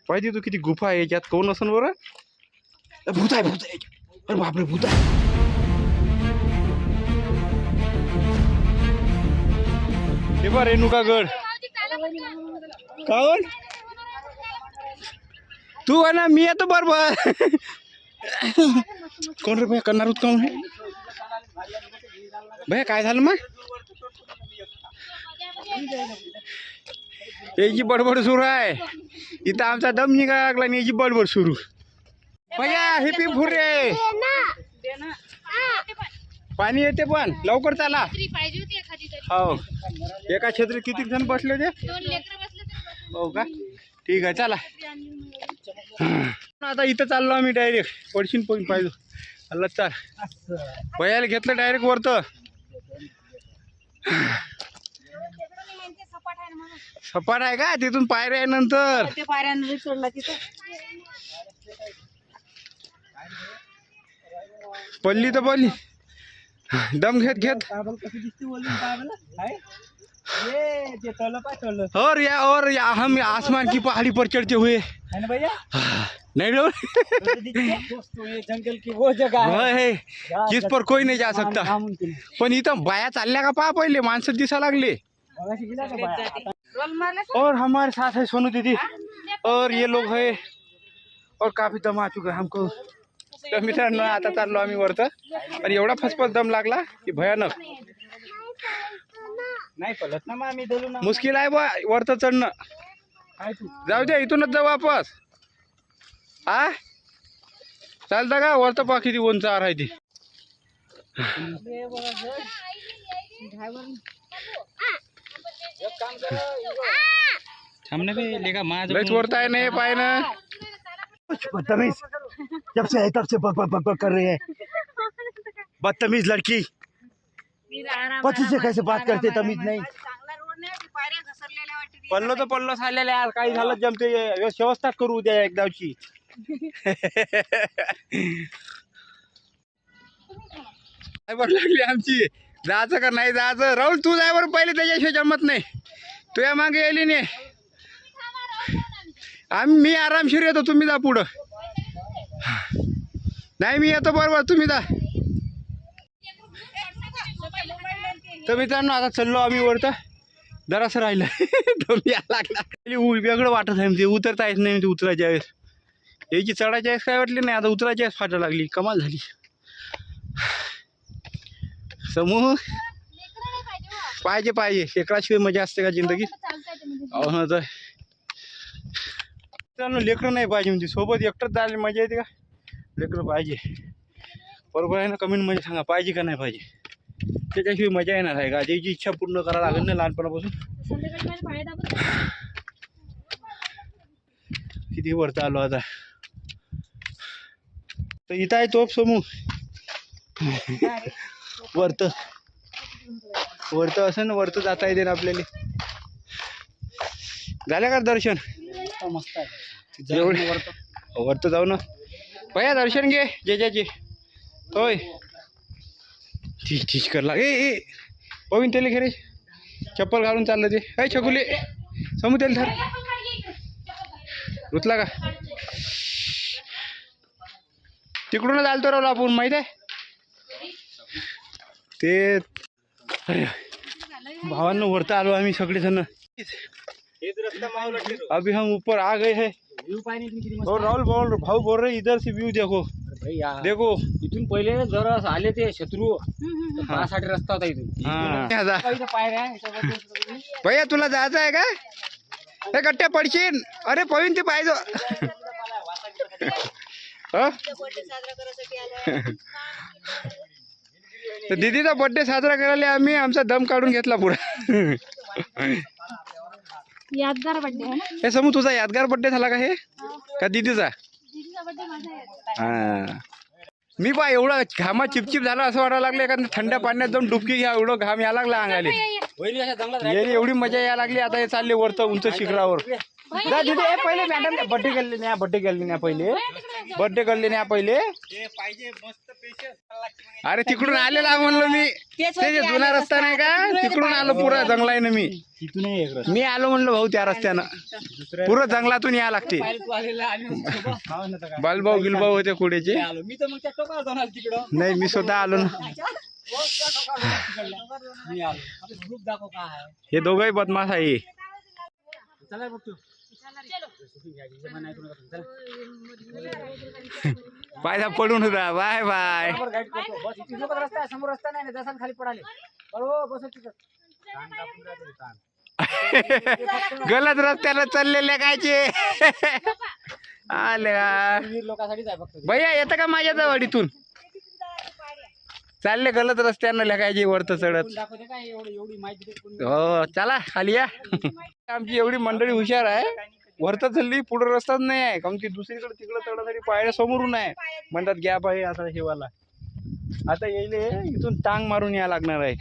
पाहिजे तू किती गुफा आहे याच्यात, कोण असन बरं? भूत आहे, भूत आहे. अरे बापरे, भूत आहे. हे बा रेणुकागड. काऊन तू आहे ना, मी येतो बरोबर. कोण रे भैया करणार होत कोण आहे भैया? काय झालं मग? याची बडबड सुरू आहे इथं, आमचा दम निघायला लागला आणि याची बडबड सुरू. भैया हे पी फुरे, पाणी येते पण लवकर चला. हो, एका छत्री किती जण बसले होते? हो का, ठीक आहे चला. आता इथं चाललो आम्ही डायरेक्ट. पडशीन पण पाहिजे अल्ला. चाल भैयाला घेतलं डायरेक्ट वरत. सपाट आहे का? तिथून पायऱ्या आहे नंतर. पडली तर पडली, दम घेत घेत. और या हम आसमान की पहाड़ी पर चढ़ते हुए नहीं जंगल की वो जगह है जिस पर कोई नहीं जा सकता. पण इथं बाया चालल्या का पहा, पहिले माणसं दिसा लागले. और हमारे साथ है सोनू दीदी और ये लोग है और काफी दम आ चुका है हमको. तर मित्रांनो आता चाललो आम्ही वरत आणि एवढा फसफस दम लागला की भयानक. नाही पडत ना मग आम्ही दलू ना. मुश्किल आहे बा वरत चढणं. जाऊ द्या, इथूनच जाऊ वापस. हा चालतं का? वरत पा किती उंचावर आहे ती. सामने पे लेगा माँ लयच वरत आहे ना पाय ना. बदतमीज, जब से है तब से बक बक बक बक कर रही है. बदतमीज लड़की, पति से कैसे बात करते तमीज नाही. पडलो तर पडलो सालेले यार, काही झालं जमते. व्यवस्था करू द्या एकदाची. काय बरं लागली आमची. जायचं का नाही जायचं? राहुल तू जाय बरं पहिले, त्याच्याशिवाय जमत नाही. तू या मागे यायली नाही. मी आरामशीर येतो, तुम्ही जा पुढं. नाही मी येतो बरोबर, तुम्ही जा. तर मित्रांनो आता चाललो आम्ही वरतं. जरासं राहिलं दम यायला लागला. वेगळं वाटत आहे म्हणजे उतरता येत नाही. उतरायच्या वेळेस याची, चढायच्या वेळेस काय वाटली नाही, आता उतरायच्या वेळेस फाटा लागली. कमाल झाली. समूह पाहिजे पाहिजे, लेकराशिवाय मजा असते का जिंदगीत? हो तर लेकरं नाही पाहिजे म्हणजे सोबत. एकटंच जायला मजा येते का? लेकरं पाहिजे. बरोबर आहे ना? कमेंटमध्ये सांगा पाहिजे का नाही पाहिजे. त्याच्याशिवाय मजा येणार आहे का? ज्याची इच्छा पूर्ण करायला लागेल ना लहानपणापासून. किती वरत आलो आता. तर इथं आहे तोप समूह. वरत वरत असं ना, वरत जाता येते ना आपल्याला. झालं का दर्शन? मस्त आहे एवढे वरत जाऊ ना भैया, दर्शन घे जेजाचे. होय ठीक ठीक कर लाग. ए पवीन त्याला घे रे, चप्पल घालून चाललं ते. काय छकुले समू त्याला धर. रुतला का? तिकडूनच आलतो राहुल आपण, माहित आहे ते. अरे भावांनो वरत आलो आम्ही सगळे जण. अभी हम ऊपर आ गए हैं. और राहुल भाऊ बोल रहे इधर से व्यू देखो. देखो इथून पहिले जर आले ते शत्रू त्यासाठी रस्ता होता इथून. भैया तुला जायचं आहे का? हे गट्ट्या पडशील. अरे पवीन ते पाहिजे. तर दीदीचा बर्थडे साजरा करायला आम्ही आमचा दम काढून घेतला पुढे. यादगार बर्थडे आहे ना. हे समू तुझा यादगार बर्थडे झाला का? हे का दीदीचा? हा मी पा एवढा घामा चिपचिप झाला असं वाटायला लागले का थंड पाण्यात जाऊन डुबकी घ्या, एवढं घाम यायला लागला अंगाले. एवढी मजा यायला लागली. आता हे चालले वरतं उंच शिखरावर. जा दीदी ए पहिले मॅडम बर्थडे केले नाही बर्थडे केले नाही पहिले बर्थडे करले नाही पहिले अरे तिकडून आलेला म्हणलो मी ते जे जुना रस्ता नाही का तिकडून आलो पुरा जंगलाय मी मी आलो म्हणलो भाऊ त्या रस्त्यानं पुरं जंगलातून या लागते बालभाऊ गिलभाऊ होते कुडेचे नाही मी स्वतः आलो ना हे दोघंही बदमाश आहे पायदा पडून होता बाय बाय समोर रस्ता नाही जसा खाली पडाले गलत रस्त्याला चाललेले कायचे आले लोकांसाठीच आहे फक्त भैया येतं का माझ्या जवळीतून चालले गलत रस्त्यानं लेखायची वरत चढत दाखवते काय एवढी माहिती हो चला खाली या आमची एवढी मंडळी हुशार आहे वरत चालली पुढे रस्ताच नाही आहे कारण की दुसरीकडे तिकडे चढण्यासाठी पायऱ्या समोरून आहे म्हणतात गॅप आहे असा हेवाला आता येईल इथून टांग मारून या लागणार आहे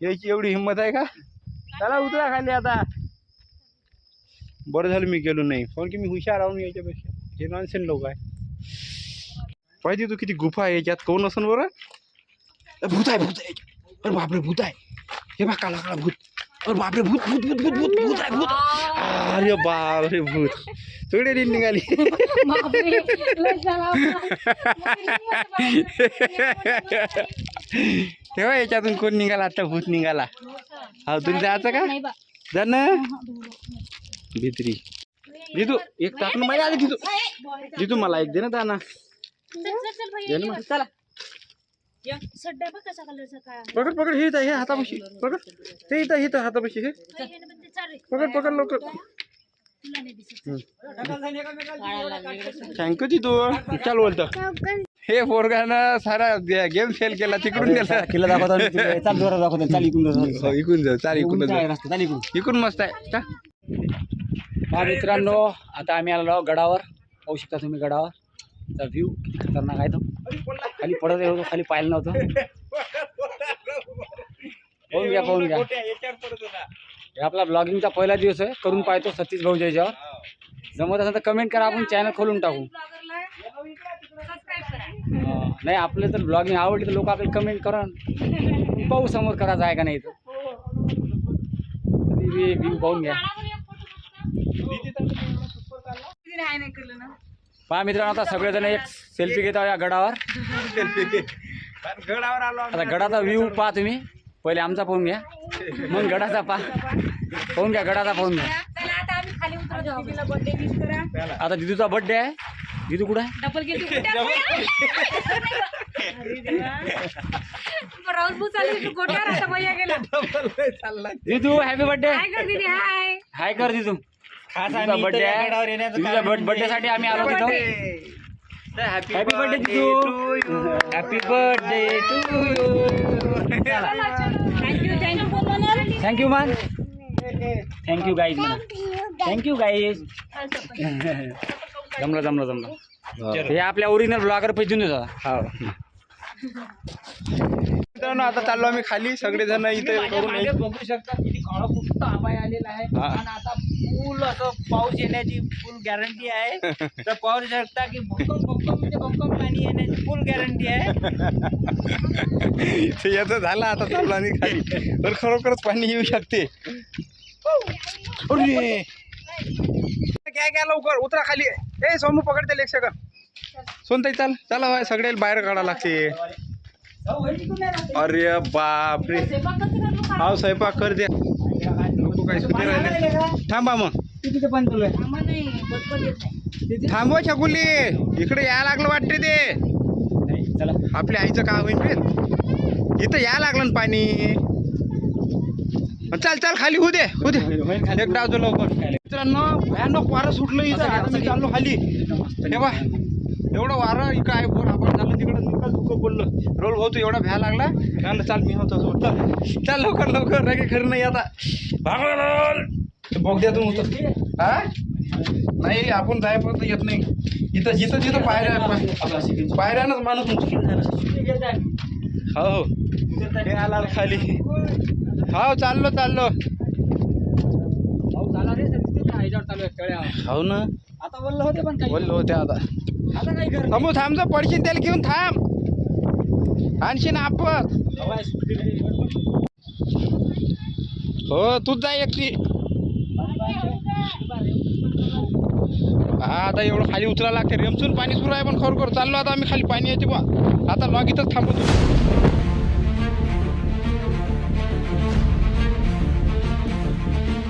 यायची एवढी हिंमत आहे का चला उतरा खाली आता बरं झालं मी गेलो नाही कारण की मी हुशार राहून यायच्यापेक्षा हे नॉनसेन लोक आहे पाहिजे तू किती गुफा आहे याच्यात कोण असन बरं भूत आहे अरे बापरे भूत आहे हे बा काला काला भूत अरे बापरे भूत भूत भूत भूत भूत भूत आहे भूत अरे बापरे भूत थोडी रील निघाली तेव्हा याच्यातून कोण निघाला आता भूत निघाला हा तुम्ही जायचं का जा ना भित्री दिदू एक टाकून माझ्या आली दिदू मला एक दे ना दाना दे ना चला पकड पकड हे हे हातापाशी पकड ते इथं इथं हातापाशी हे पकड पकड लवकर थँक्यू तिथू चाल बोलतं हे पोरगानं सारा गेम फेल केला तिकडून गेला किल्ला दाखवतो चाल जोरात दाखवतो चाल इकून जाऊ चाल इकून रस्ता चाल इकून मस्त आहे का हा मित्रांनो आता आम्ही आलो गडावर पाहू शकता तुम्ही गडावर व्ह्यू किती खतरनाक आहे तो खाली पडत होतो खाली पाहिलं नव्हतं पाहून घ्या हे आपला ब्लॉगिंगचा पहिला दिवस आहे करून पाहतो सतीश भाऊच्या याच्यावर जमत असेल तर कमेंट करा आपण चॅनल खोलून टाकू नाही आपले तर ब्लॉगिंग आवडली तर लोक आपल्याला कमेंट करा पाहू समोर करायचं आहे का नाही तर व्ह्यू पाहून घ्या पहा मित्रांनो आता सगळेजण एक सेल्फी घेत या गडावर आता गडाचा व्ह्यू पहा तुम्ही पहिले आमचा पाहून घ्या मग गडाचा पाहून घ्या गडाचा पाहून घ्या आता दिदूचा बर्थडे आहे दिदू कुठं आहे दिदू हॅपी बर्थडे हाय कर दिदू बर्थडे आहे तुझ्या बर्थडे साठी आम्ही आलो तिथं हॅपी बर्थडे दिदू happy birthday to you thank you man thank you guys thank you guys जमलं हे आपल्या ओरिजिनल ब्लॉगर पैसे देऊन देतात मित्रांनो आता चाललो आम्ही खाली सगळेजण इथे करून बघू शकता किती काळा कुठं आबाय आलेला आहे आणि आता फुल असं पाऊस येण्याची फुल गॅरंटी आहे तर पाहू शकता की भक्कम पाणी येण्याची फुल गॅरंटी आहे याचं झालं आता चाललो आम्ही खाली तर खरोखरच पाणी येऊ शकते काय लवकर उतरा खाली ए सोमू पकडते एक सेकंड सोनताई चाल चला सगळ्याला बाहेर काढा लागते अरे बापरे हा स्वयंपाक कर द्या नको काय सुटे राहिले थांबा मग थांबवा छकुली इकडे यायला लागलं वाटते ते आपल्या आईचं काम होईल इथं यायला लागलं ना पाणी चाल खाली होऊ दे एक डाव जो लवकर मित्रांनो भयानक वारं सुटलं इथं आता चाललो खाली हे बा एवढं वारं इकडं आहे बोर आपण झालं तिकडं निकाल दुःख बोललं रोल भाऊ तू एवढा भ्या लागला म्हणलं चाल मी होतो चाल लवकर नाही खरं नाही आता बोगद्यातून होतं हा नाही आपण जायपर्यंत येत नाही इथं जिथं पायऱ्यानंच माणूस हो हे आला खाली हो चाललो याच्यावर चालू आहे तळ्या. हो ना आता बोललं होते पण काही बोललो होते आता आता काही कर थांबू थांबतो पडशील त्याला घेऊन थांब आणशीन आपण हो तूच जा एकटी हा आता एवढं खाली उतरायला लागते रेमचून पाणी सुरू आहे पण खरोखर चाललो आता आम्ही खाली पाणी यायचे बा आता लॉग इथंच थांबतो